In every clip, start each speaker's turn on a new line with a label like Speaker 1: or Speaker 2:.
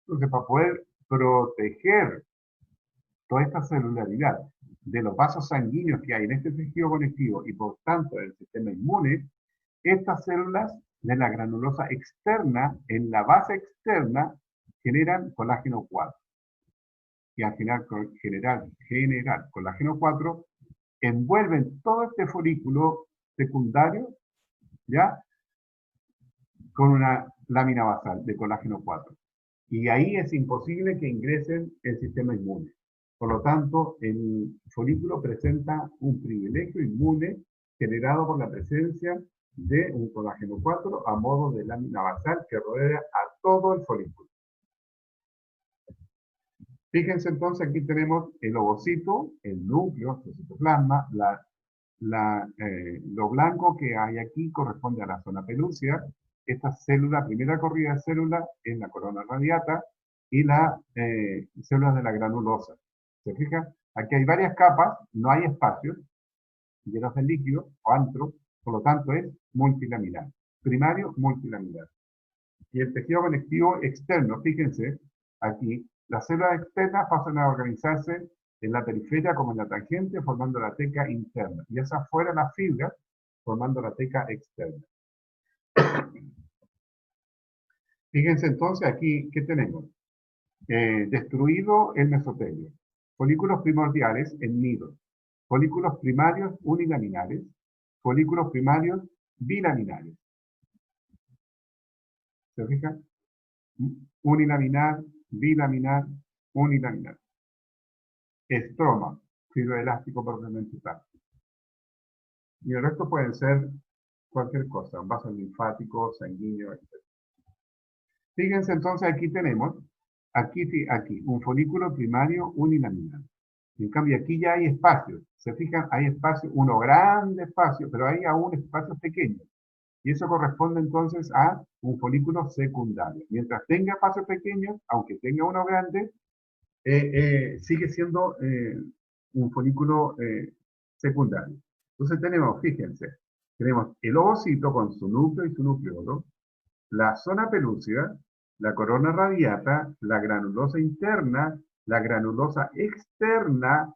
Speaker 1: Entonces, para poder proteger toda esta celularidad de los vasos sanguíneos que hay en este tejido conectivo y por tanto del sistema inmune, estas células de la granulosa externa, en la base externa, generan colágeno 4. Y al generar colágeno 4, envuelven todo este folículo secundario, ¿ya? Con una lámina basal de colágeno 4. Y ahí es imposible que ingresen el sistema inmune. Por lo tanto, el folículo presenta un privilegio inmune generado por la presencia de un colágeno 4 a modo de lámina basal que rodea a todo el folículo. Fíjense entonces, aquí tenemos el ovocito, el núcleo, el citoplasma, lo blanco que hay aquí corresponde a la zona pelúcida. Esta célula, primera corrida de células, es la corona radiata y las células de la granulosa. ¿Se fijan? Aquí hay varias capas, no hay espacios, llenos de líquido o antro, por lo tanto es multilaminar. Primario, multilaminar. Y el tejido conectivo externo, fíjense, aquí, las células externas pasan a organizarse en la periferia como en la tangente, formando la teca interna. Y esas afuera las fibras, formando la teca externa. Fíjense entonces aquí, ¿qué tenemos? Destruido el mesotelio. Folículos primordiales en nidos. Folículos primarios unilaminares. Folículos primarios bilaminares. ¿Se fijan? Unilaminar, bilaminar, unilaminar. Estroma, fibroelástico propiamente tal. Y el resto pueden ser cualquier cosa, un vaso linfático, sanguíneo, etc. Fíjense entonces, aquí tenemos, aquí, un folículo primario unilaminar. En cambio, aquí ya hay espacios. Se fijan, hay espacios, uno grande espacio, pero hay aún espacios pequeños. Y eso corresponde entonces a un folículo secundario. Mientras tenga espacios pequeños, aunque tenga uno grande, sigue siendo un folículo secundario. Entonces tenemos, fíjense, tenemos el ovocito con su núcleo y su nucleolo, la zona pelúcida, la corona radiata, la granulosa interna, la granulosa externa,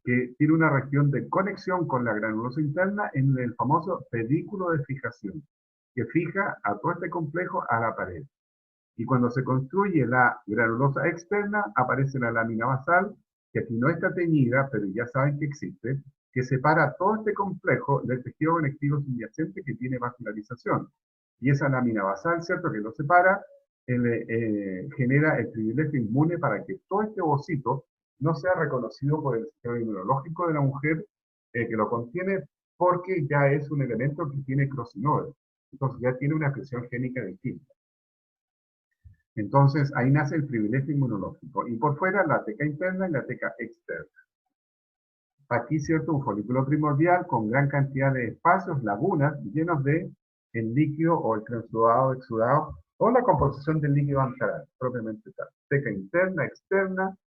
Speaker 1: que tiene una región de conexión con la granulosa interna en el famoso pedículo de fijación, que fija a todo este complejo a la pared. Y cuando se construye la granulosa externa, aparece la lámina basal, que aquí no está teñida, pero ya saben que existe, que separa todo este complejo del tejido conectivo subyacente que tiene vascularización. Y esa lámina basal, ¿cierto?, que lo separa, genera el privilegio inmune para que todo este ovocito no sea reconocido por el sistema inmunológico de la mujer que lo contiene, porque ya es un elemento que tiene crossinoide. Entonces ya tiene una expresión génica distinta. Entonces, ahí nace el privilegio inmunológico. Y por fuera, la teca interna y la teca externa. Aquí, ¿cierto? Un folículo primordial con gran cantidad de espacios, lagunas, llenos de el líquido o el transudado, exudado, o la composición del líquido antral, propiamente tal. Teca interna, externa.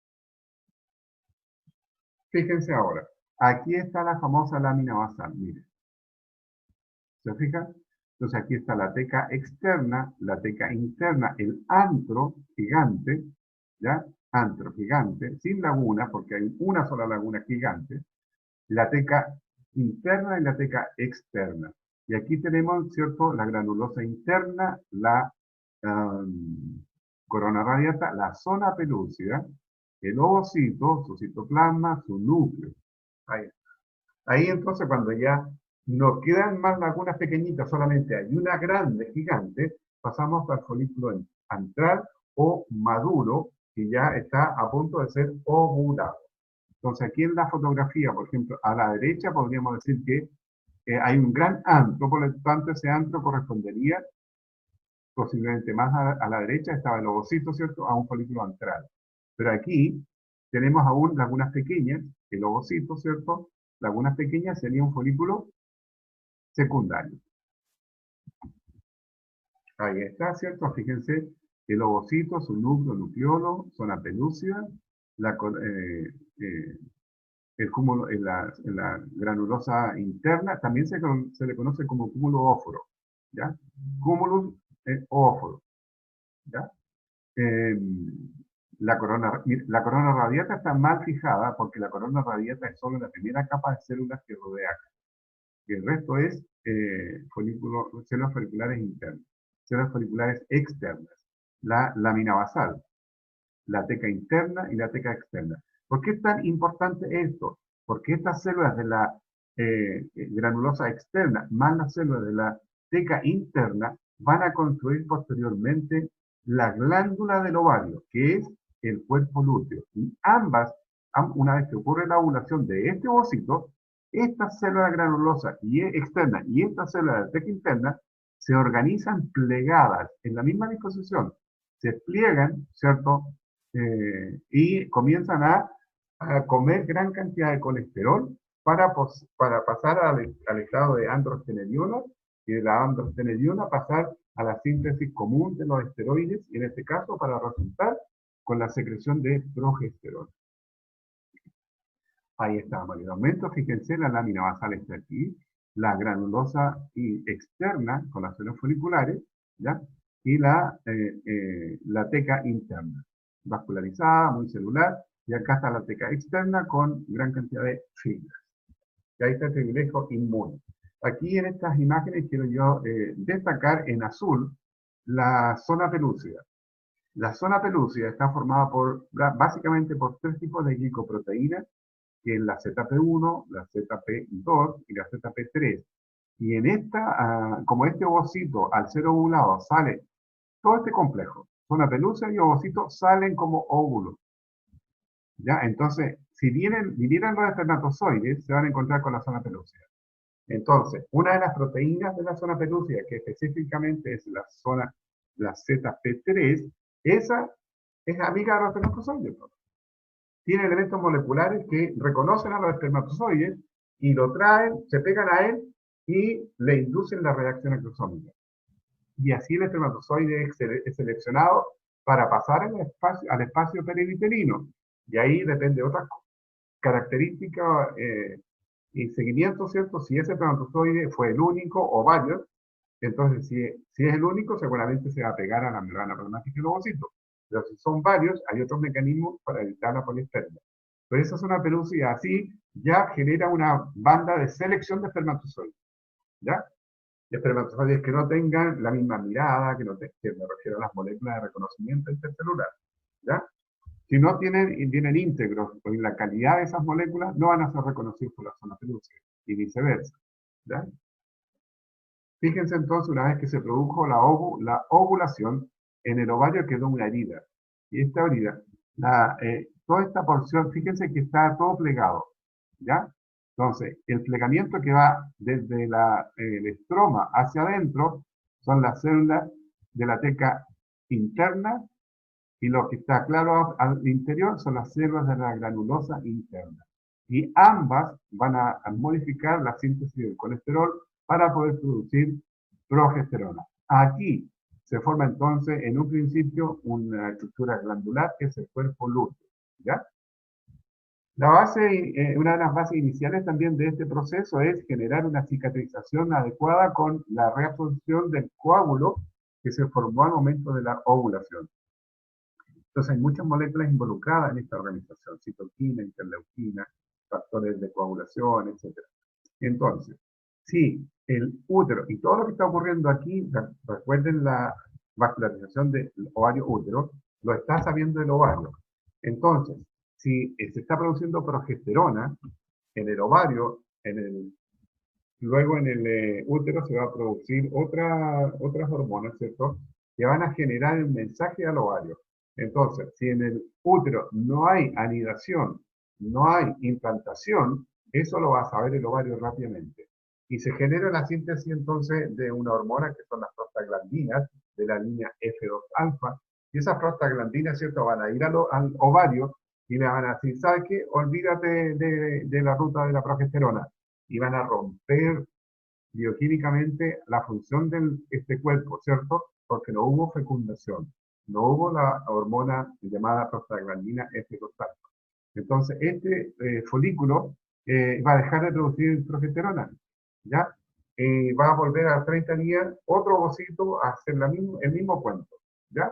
Speaker 1: Fíjense ahora. Aquí está la famosa lámina basal, miren. ¿Se fijan? Entonces aquí está la teca externa, la teca interna, el antro gigante, ¿ya? Antro gigante, sin laguna, porque hay una sola laguna gigante, la teca interna y la teca externa. Y aquí tenemos, ¿cierto?, la granulosa interna, la corona radiata, la zona pelúcida, el ovocito, su citoplasma, su núcleo. Ahí, ahí entonces cuando ya no quedan más lagunas pequeñitas, solamente hay una grande, gigante, pasamos al folículo antral o maduro, que ya está a punto de ser ovulado. Entonces aquí en la fotografía, por ejemplo, a la derecha podríamos decir que hay un gran antro, por lo tanto ese antro correspondería posiblemente más a la derecha, estaba el ovocito, ¿cierto?, a un folículo antral. Pero aquí tenemos aún lagunas pequeñas, el ovocito, ¿cierto? Lagunas pequeñas sería un folículo secundario. Ahí está, ¿cierto? Fíjense, el ovocito, su núcleo, nucleolo, zona pelúcida, el cúmulo, en la granulosa interna, también se le conoce como cúmulo óforo, ¿ya? Cúmulo óforo, ¿ya? eh, la corona radiata está mal fijada porque la corona radiata es solo la primera capa de células que rodea. Y el resto es células foliculares internas, células foliculares externas, la lámina basal, la teca interna y la teca externa. ¿Por qué es tan importante esto? Porque estas células de la granulosa externa más las células de la teca interna van a construir posteriormente la glándula del ovario, que es el cuerpo lúteo. Y ambas, una vez que ocurre la ovulación de este ovocito, esta célula granulosa y externa y esta célula de teca interna se organizan plegadas en la misma disposición, se pliegan, ¿cierto? Y comienzan a comer gran cantidad de colesterol para pasar al estado de androstenediona y de la androstenediona pasar a la síntesis común de los esteroides y en este caso para resultar con la secreción de progesterona. Ahí está, el aumento, fíjense, la lámina basal está aquí, la granulosa externa con las células foliculares, ¿ya? Y la teca interna, vascularizada, muy celular, y acá está la teca externa con gran cantidad de fibras. Y ahí está el privilegio inmune. Aquí en estas imágenes quiero yo destacar en azul la zona pelúcida. La zona pelúcida está formada básicamente por tres tipos de glicoproteínas, que es la ZP1, la ZP2 y la ZP3. Y en esta, como este ovocito al ser ovulado sale, todo este complejo, zona pelúcida y ovocito salen como óvulos. ¿Ya? Entonces, si vinieran los espermatozoides, se van a encontrar con la zona pelúcida. Entonces, una de las proteínas de la zona pelúcida, que específicamente es la ZP3, esa es amiga de los espermatozoides. Tiene elementos moleculares que reconocen a los espermatozoides y lo traen, se pegan a él y le inducen la reacción exosómica. Y así el espermatozoide es seleccionado para pasar al espacio perivitelino. Y ahí depende de otras características y seguimiento, ¿cierto? Si ese espermatozoide fue el único o varios, entonces si es el único, seguramente se va a pegar a la membrana plasmática del ovocito. Pero si son varios, hay otros mecanismos para evitar la poliespermia. Pero esa es una pelúcida así, ya genera una banda de selección de espermatozoides. ¿Ya? De espermatozoides que no tengan la misma mirada, que me refiero a las moléculas de reconocimiento intercelular. ¿Ya? Si no vienen íntegros en la calidad de esas moléculas, no van a ser reconocidos por la zona pelúcida y viceversa. ¿Ya? Fíjense entonces, una vez que se produjo la ovulación, en el ovario quedó una herida. Y esta herida, toda esta porción, fíjense que está todo plegado. ¿Ya? Entonces, el plegamiento que va desde el estroma hacia adentro son las células de la teca interna y lo que está claro al interior son las células de la granulosa interna. Y ambas van a modificar la síntesis del colesterol para poder producir progesterona. Aquí se forma entonces en un principio una estructura glandular que es el cuerpo lúteo. ¿Ya? Una de las bases iniciales también de este proceso es generar una cicatrización adecuada con la reabsorción del coágulo que se formó al momento de la ovulación. Entonces hay muchas moléculas involucradas en esta organización, citoquina, interleuquina, factores de coagulación, etc. Entonces, si el útero, y todo lo que está ocurriendo aquí, recuerden la vascularización del ovario útero, lo está sabiendo el ovario. Entonces, si se está produciendo progesterona en el ovario, luego en el útero se va a producir otras hormonas, ¿cierto? Que van a generar un mensaje al ovario. Entonces, si en el útero no hay anidación, no hay implantación, eso lo va a saber el ovario rápidamente. Y se genera la síntesis entonces de una hormona que son las prostaglandinas de la línea F2-alfa. Y esas prostaglandinas, ¿cierto? Van a ir al ovario y le van a decir, ¿sabes qué? Olvídate de la ruta de la progesterona. Y van a romper bioquímicamente la función de este cuerpo, ¿cierto? Porque no hubo fecundación, no hubo la hormona llamada prostaglandina F2-alfa. Entonces, este folículo va a dejar de producir progesterona, ¿ya? Va a volver a 30 días otro ovocito a hacer el mismo cuento, ¿ya?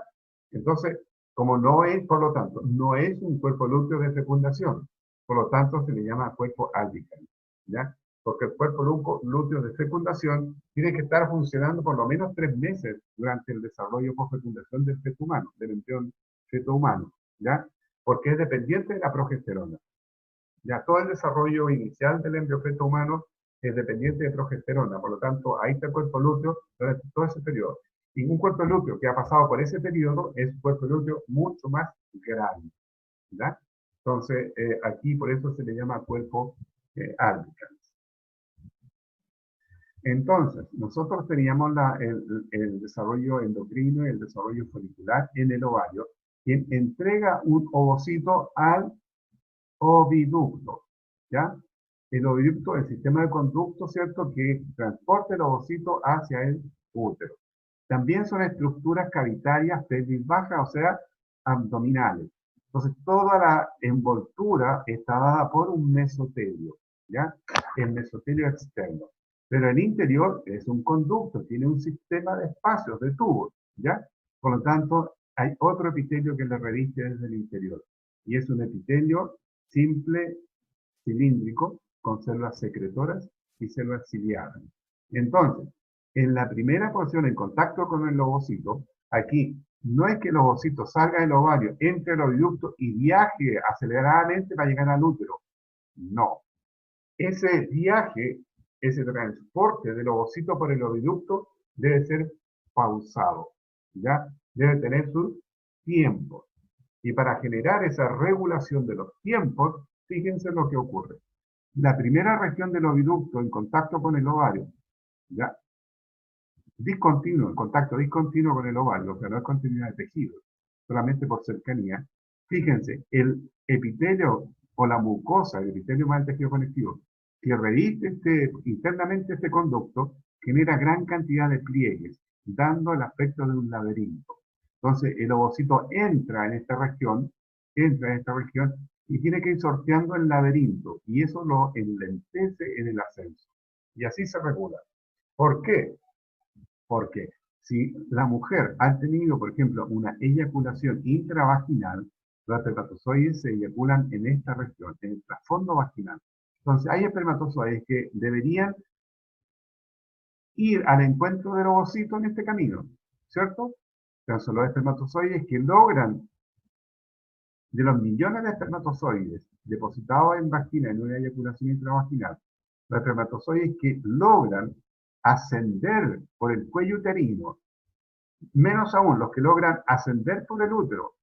Speaker 1: Entonces, Como no es, por lo tanto, no es un cuerpo lúteo de fecundación, por lo tanto se le llama cuerpo albicans, ¿ya? Porque el cuerpo lúteo de fecundación tiene que estar funcionando por lo menos 3 meses durante el desarrollo por fecundación del feto humano, del embrión feto humano, ¿ya? Porque es dependiente de la progesterona. Ya todo el desarrollo inicial del embrión feto humano es dependiente de progesterona, por lo tanto, ahí está el cuerpo lúteo durante todo ese periodo. Y un cuerpo lúteo que ha pasado por ese periodo es un cuerpo lúteo mucho más grande, ¿ya? Entonces, aquí por eso se le llama cuerpo albicans. Entonces, nosotros teníamos el desarrollo endocrino y el desarrollo folicular en el ovario, quien entrega un ovocito al oviducto, ¿ya? El oviducto es el sistema de conducto, ¿cierto?, que transporta el ovocito hacia el útero. También son estructuras cavitarias pelvis bajas, o sea, abdominales. Entonces, toda la envoltura está dada por un mesotelio, ¿ya? El mesotelio externo. Pero el interior es un conducto, tiene un sistema de espacios, de tubos, ¿ya? Por lo tanto, hay otro epitelio que le reviste desde el interior. Y es un epitelio simple, cilíndrico, con células secretoras y células ciliadas. Entonces, en la primera porción, en contacto con el ovocito, aquí no es que el ovocito salga del ovario, entre el oviducto y viaje aceleradamente para llegar al útero. No. Ese viaje, ese transporte del ovocito por el oviducto debe ser pausado, ¿ya? Debe tener sus tiempos. Y para generar esa regulación de los tiempos, fíjense lo que ocurre. La primera región del oviducto en contacto con el ovario, ¿ya? Discontinuo, en contacto discontinuo con el ovario, o sea, no es continuidad de tejido, solamente por cercanía. Fíjense, el epitelio o la mucosa, el epitelio más el tejido conectivo, que reviste internamente este conducto, genera gran cantidad de pliegues, dando el aspecto de un laberinto. Entonces, el ovocito entra en esta región y tiene que ir sorteando el laberinto, y eso lo enlentece en el ascenso. Y así se regula. ¿Por qué? Porque si la mujer ha tenido, por ejemplo, una eyaculación intravaginal, los espermatozoides se eyaculan en esta región, en el trasfondo vaginal. Entonces, hay espermatozoides que deberían ir al encuentro del ovocito en este camino, ¿cierto? Entonces, los espermatozoides que logran, de los millones de espermatozoides depositados en vagina en una eyaculación intravaginal, los espermatozoides que logran ascender por el cuello uterino, menos aún los que logran ascender por el útero,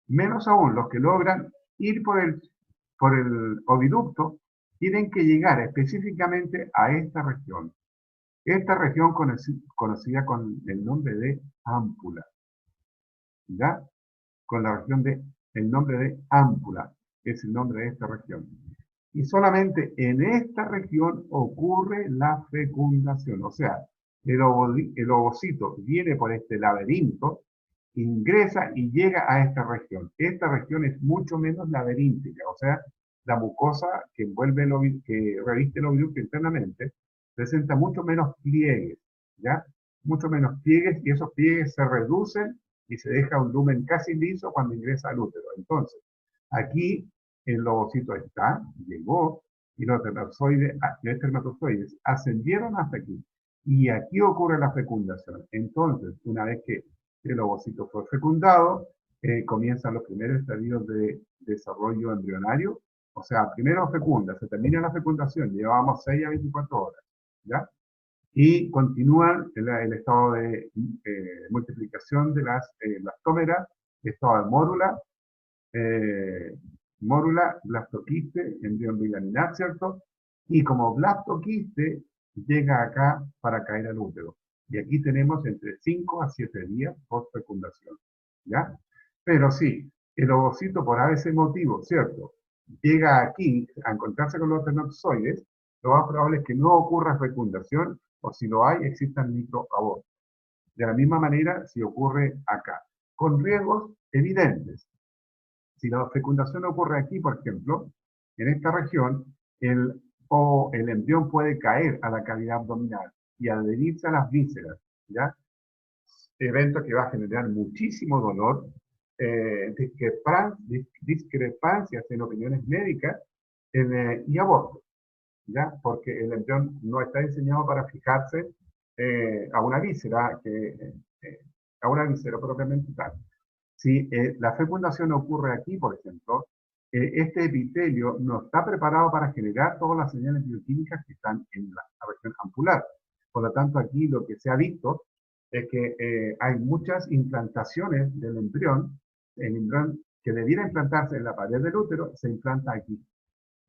Speaker 1: menos aún los que logran ir por el oviducto, tienen que llegar específicamente a esta región. Esta región conocida con el nombre de ámpula, ¿ya? Con la región el nombre de ámpula, es el nombre de esta región. Y solamente en esta región ocurre la fecundación, o sea, el ovocito viene por este laberinto, ingresa y llega a esta región. Esta región es mucho menos laberíntica, o sea, la mucosa que que reviste el oviducto internamente presenta mucho menos pliegues, ¿ya? Mucho menos pliegues, y esos pliegues se reducen y se deja un lumen casi liso cuando ingresa al útero. Entonces, aquí el ovocito llegó, y los espermatozoides ascendieron hasta aquí. Y aquí ocurre la fecundación. Entonces, una vez que el ovocito fue fecundado, comienzan los primeros estadios de desarrollo embrionario. O sea, primero fecunda, se termina la fecundación, llevamos 6 a 24 horas, ¿ya? Y continúa el estado de multiplicación de las blastómeras, estado de mórula, blastoquiste, embrión bilaminar, ¿cierto? Y como blastoquiste llega acá para caer al útero. Y aquí tenemos entre 5 a 7 días post fecundación, ¿ya? Pero sí, el ovocito por ese motivo, ¿cierto? Llega aquí a encontrarse con los espermatozoides, lo más probable es que no ocurra fecundación, o si lo hay, existan microabortos. De la misma manera, si ocurre acá, con riesgos evidentes. Si la fecundación ocurre aquí, por ejemplo, en esta región, el embrión puede caer a la cavidad abdominal y adherirse a las vísceras, ¿ya? Evento que va a generar muchísimo dolor, discrepancias en opiniones médicas y abortos, ¿ya? Porque el embrión no está diseñado para fijarse a una víscera, a una víscera propiamente tal. Si la fecundación ocurre aquí, por ejemplo, este epitelio no está preparado para generar todas las señales bioquímicas que están en la región ampular. Por lo tanto, aquí lo que se ha visto es que hay muchas implantaciones del embrión, el embrión que debiera implantarse en la pared del útero, se implanta aquí,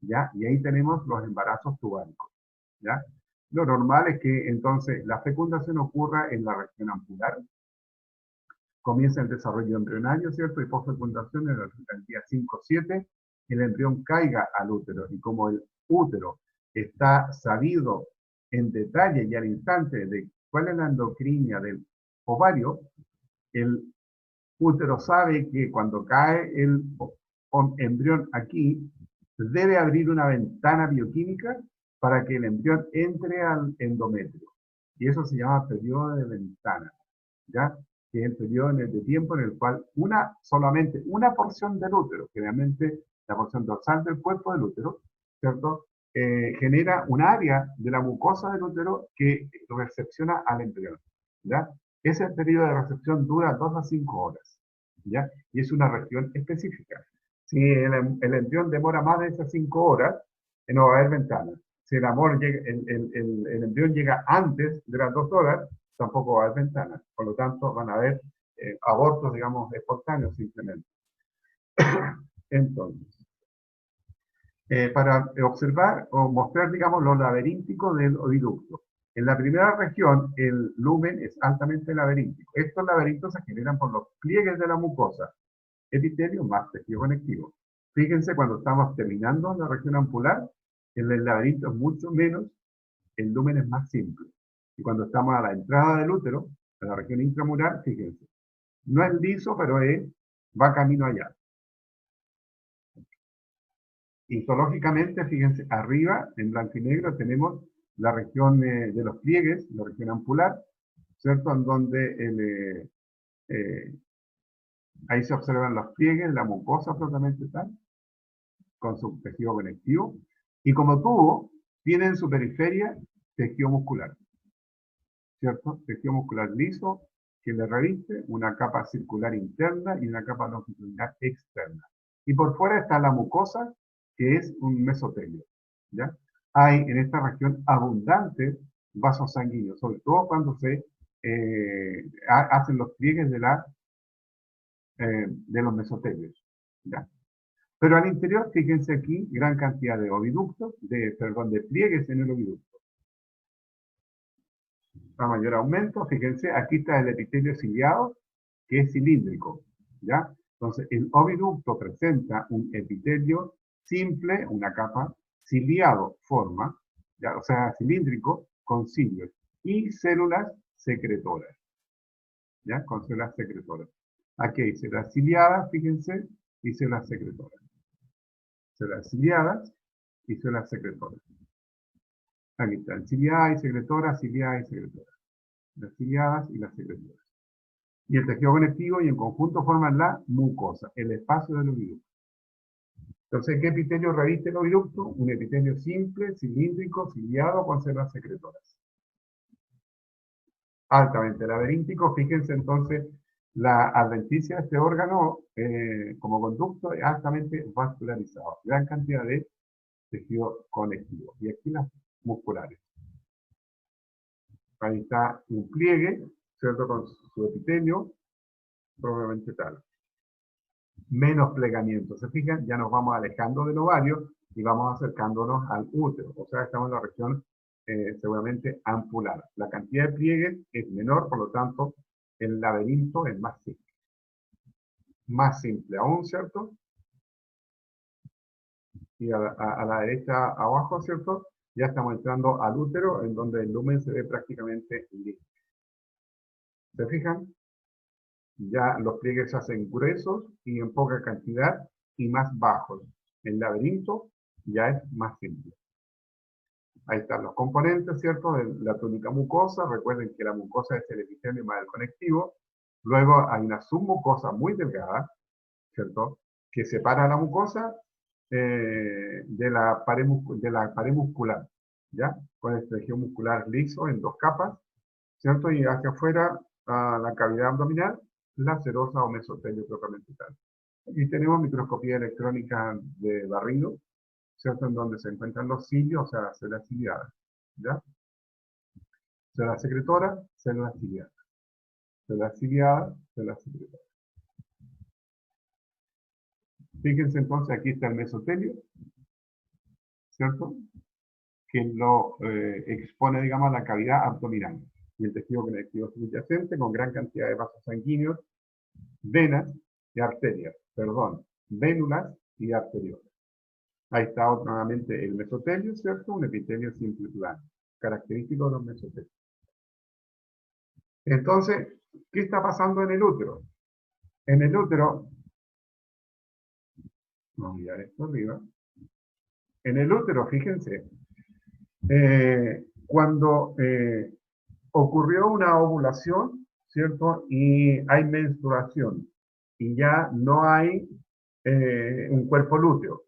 Speaker 1: ¿ya? Y ahí tenemos los embarazos tubáricos, ¿ya? Lo normal es que entonces la fecundación ocurra en la región ampular, comienza el desarrollo embrionario, ¿cierto? Y posfecundación en el día 5 o 7, el embrión caiga al útero. Y como el útero está sabido en detalle y al instante de cuál es la endocrinia del ovario, el útero sabe que cuando cae el embrión aquí, debe abrir una ventana bioquímica para que el embrión entre al endometrio. Y eso se llama periodo de ventana, ¿ya? Que es el periodo de tiempo en el cual solamente una porción del útero, generalmente la porción dorsal del cuerpo del útero, ¿cierto? Genera un área de la mucosa del útero que recepciona al embrión, ¿ya? Ese periodo de recepción dura 2 a 5 horas, ¿ya? Y es una región específica. Si el embrión demora más de esas 5 horas, no va a haber ventana. Si el embrión llega antes de las 2 horas, tampoco va a haber ventanas. Por lo tanto, van a haber abortos, digamos, espontáneos simplemente. Entonces, para observar o mostrar, digamos, lo laberíntico del oviducto. En la primera región, el lumen es altamente laberíntico. Estos laberintos se generan por los pliegues de la mucosa, epitelio más tejido conectivo. Fíjense, cuando estamos terminando la región ampular, el laberinto es mucho menos, el lumen es más simple. Y cuando estamos a la entrada del útero, a la región intramural, fíjense, no es liso, pero va camino allá. Histológicamente, fíjense, arriba, en blanco y negro, tenemos la región de los pliegues, la región ampular, ¿cierto? En donde ahí se observan los pliegues, la mucosa propiamente tal, con su tejido conectivo, y como tubo, tiene en su periferia tejido muscular, ¿cierto? Tejido muscular liso que le reviste una capa circular interna y una capa longitudinal externa. Y por fuera está la mucosa, que es un mesotelio, ¿ya? Hay en esta región abundantes vasos sanguíneos, sobre todo cuando se hacen los pliegues de los mesotelios, ¿ya? Pero al interior, fíjense aquí, gran cantidad de oviductos, de pliegues en el oviducto. A mayor aumento, fíjense, aquí está el epitelio ciliado, que es cilíndrico, ¿ya? Entonces, el oviducto presenta un epitelio simple, una capa, ciliado, forma, ¿ya? O sea, cilíndrico, con cilios, y células secretoras, ¿ya? Con células secretoras. Aquí hay células ciliadas, fíjense, y células secretoras. Células ciliadas y células secretoras. Aquí están ciliadas y secretoras, ciliadas y secretoras. Las ciliadas y las secretoras. Y el tejido conectivo y en conjunto forman la mucosa, el espacio del oviducto. Entonces, ¿qué epitelio reviste el oviducto? Un epitelio simple, cilíndrico, ciliado con células secretoras. Altamente laberíntico, fíjense entonces, la adventicia de este órgano como conducto es altamente vascularizado. Gran cantidad de tejido conectivo. Y aquí las musculares. Ahí está un pliegue, ¿cierto? Con su epitelio, propiamente tal. Menos plegamiento. ¿Se fijan? Ya nos vamos alejando del ovario y vamos acercándonos al útero. O sea, estamos en la región seguramente ampular. La cantidad de pliegues es menor, por lo tanto, el laberinto es más simple. Más simple aún, ¿cierto? Y a la derecha abajo, ¿cierto? Ya estamos entrando al útero, en donde el lumen se ve prácticamente limpio. ¿Se fijan? Ya los pliegues se hacen gruesos y en poca cantidad y más bajos. El laberinto ya es más simple. Ahí están los componentes, ¿cierto? De la túnica mucosa. Recuerden que la mucosa es el epitelio más el conectivo. Luego hay una submucosa muy delgada, ¿cierto? Que separa la mucosa de la pared muscular, ¿ya? Con el tejido muscular liso en 2 capas, ¿cierto? Y hacia afuera, a la cavidad abdominal, la serosa o mesotelio propiamente tal. Aquí tenemos microscopía electrónica de barrido, ¿cierto? En donde se encuentran los cilios, o sea, las células ciliadas, ¿ya? Células secretoras, células ciliadas. Células ciliadas, células secretoras. Fíjense entonces, aquí está el mesotelio, ¿cierto? Que lo expone, digamos, a la cavidad abdominal. Y el tejido conectivo subyacente con gran cantidad de vasos sanguíneos, venas y arterias, perdón, vénulas y arteriolas. Ahí está nuevamente el mesotelio, ¿cierto? Un epitelio simple plano, característico de los mesotelios. Entonces, ¿qué está pasando en el útero? En el útero, vamos a mirar esto arriba. En el útero, fíjense, cuando ocurrió una ovulación, ¿cierto? Y hay menstruación, y ya no hay un cuerpo lúteo.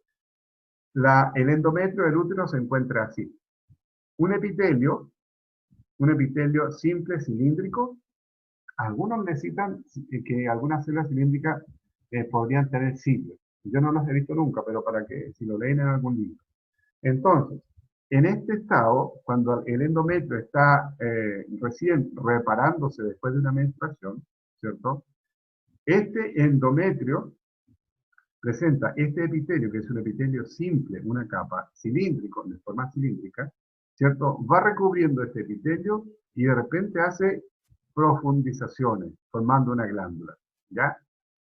Speaker 1: El endometrio del útero se encuentra así. Un epitelio simple cilíndrico. Algunos necesitan que algunas células cilíndricas podrían tener cilios. Yo no los he visto nunca, pero para que si lo leen en algún libro. Entonces, en este estado, cuando el endometrio está recién reparándose después de una menstruación, ¿cierto? Este endometrio presenta este epitelio, que es un epitelio simple, una capa cilíndrico, de forma cilíndrica, ¿cierto? Va recubriendo este epitelio y de repente hace profundizaciones, formando una glándula, ¿ya?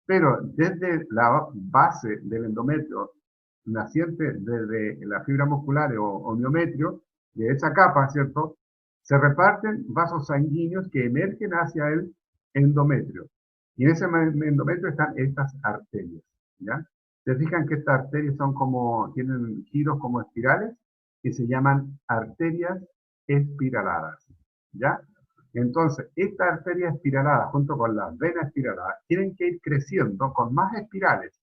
Speaker 1: Pero desde la base del endometrio, naciente desde la fibra muscular o miometrio, de esa capa, ¿cierto? Se reparten vasos sanguíneos que emergen hacia el endometrio. Y en ese endometrio están estas arterias, ¿ya? Se fijan que estas arterias tienen giros como espirales, que se llaman arterias espiraladas, ¿ya? Entonces, estas arterias espiraladas, junto con las venas espiraladas, tienen que ir creciendo con más espirales.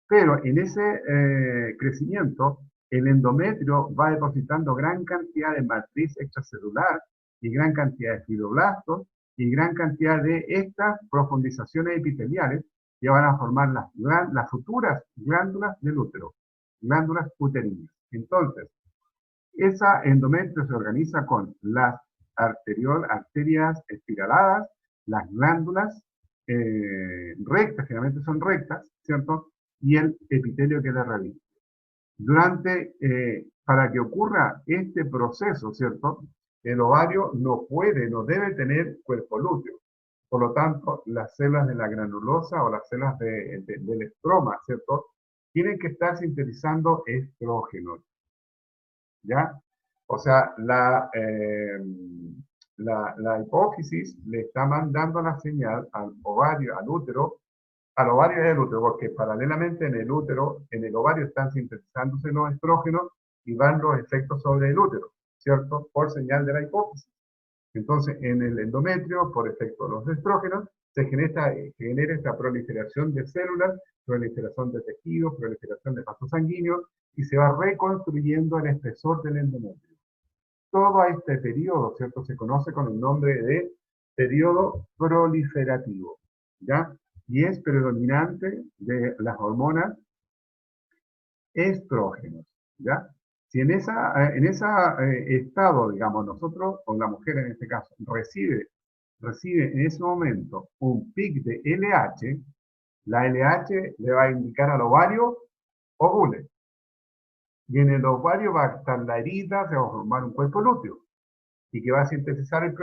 Speaker 1: Pero en ese crecimiento, el endometrio va depositando gran cantidad de matriz extracelular y gran cantidad de fibroblastos y gran cantidad de estas profundizaciones epiteliales que van a formar las futuras glándulas del útero, glándulas uterinas. Entonces, esa endometrio se organiza con las arterias espiraladas, las glándulas rectas, generalmente son rectas, ¿cierto? Y el epitelio que le realiza. Para que ocurra este proceso, ¿cierto? El ovario no debe tener cuerpo lúteo. Por lo tanto, las células de la granulosa o las células del estroma, ¿cierto? Tienen que estar sintetizando estrógenos, ¿ya? O sea, la hipófisis le está mandando la señal al ovario, al útero y al útero, porque paralelamente en el útero, en el ovario están sintetizándose los estrógenos y van los efectos sobre el útero, ¿cierto? Por señal de la hipófisis. Entonces, en el endometrio, por efecto de los estrógenos, se genera esta proliferación de células, proliferación de tejidos, proliferación de vasos sanguíneos, y se va reconstruyendo el espesor del endometrio. Todo este periodo, ¿cierto? Se conoce con el nombre de periodo proliferativo, ¿ya? Y es predominante de las hormonas estrógenos, ¿ya? Si en ese estado, digamos, nosotros, o la mujer en este caso, recibe en ese momento un pic de LH, la LH le va a indicar al ovario, ovule. Y en el ovario va a estar la herida, se va a formar un cuerpo lúteo. ¿Y que va a sintetizar el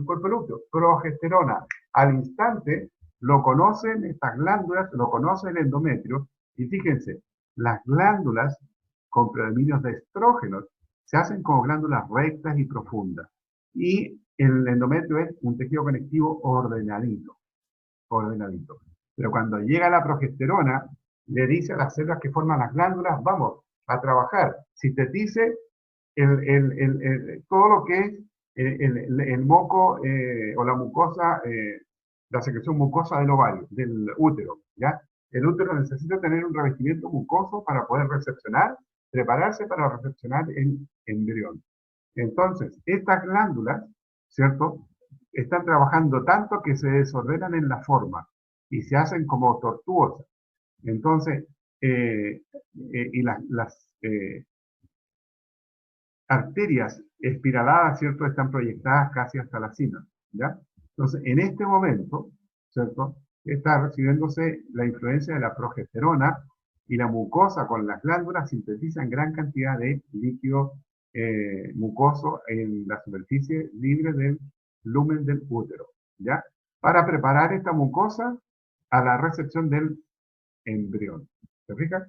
Speaker 1: cuerpo lúteo? Progesterona. Al instante lo conocen estas glándulas, lo conoce el endometrio, y fíjense, las glándulas con predominios de estrógenos se hacen como glándulas rectas y profundas. Y el endometrio es un tejido conectivo ordenadito. Pero cuando llega la progesterona, le dice a las células que forman las glándulas, vamos a trabajar, sintetice todo lo que es el moco o la mucosa, la secreción mucosa del ovario, del útero, ¿ya? el útero necesita tener un revestimiento mucoso para poder recepcionar, prepararse para recepcionar el embrión. Entonces, estas glándulas, ¿cierto?, están trabajando tanto que se desordenan en la forma y se hacen como tortuosas. Entonces, y las arterias espiraladas, ¿cierto?, están proyectadas casi hasta la cima, ¿ya? Entonces, en este momento, ¿cierto?, está recibiéndose la influencia de la progesterona y la mucosa con las glándulas sintetizan gran cantidad de líquido mucoso en la superficie libre del lumen del útero, ¿ya? Para preparar esta mucosa a la recepción del embrión. ¿Se fija?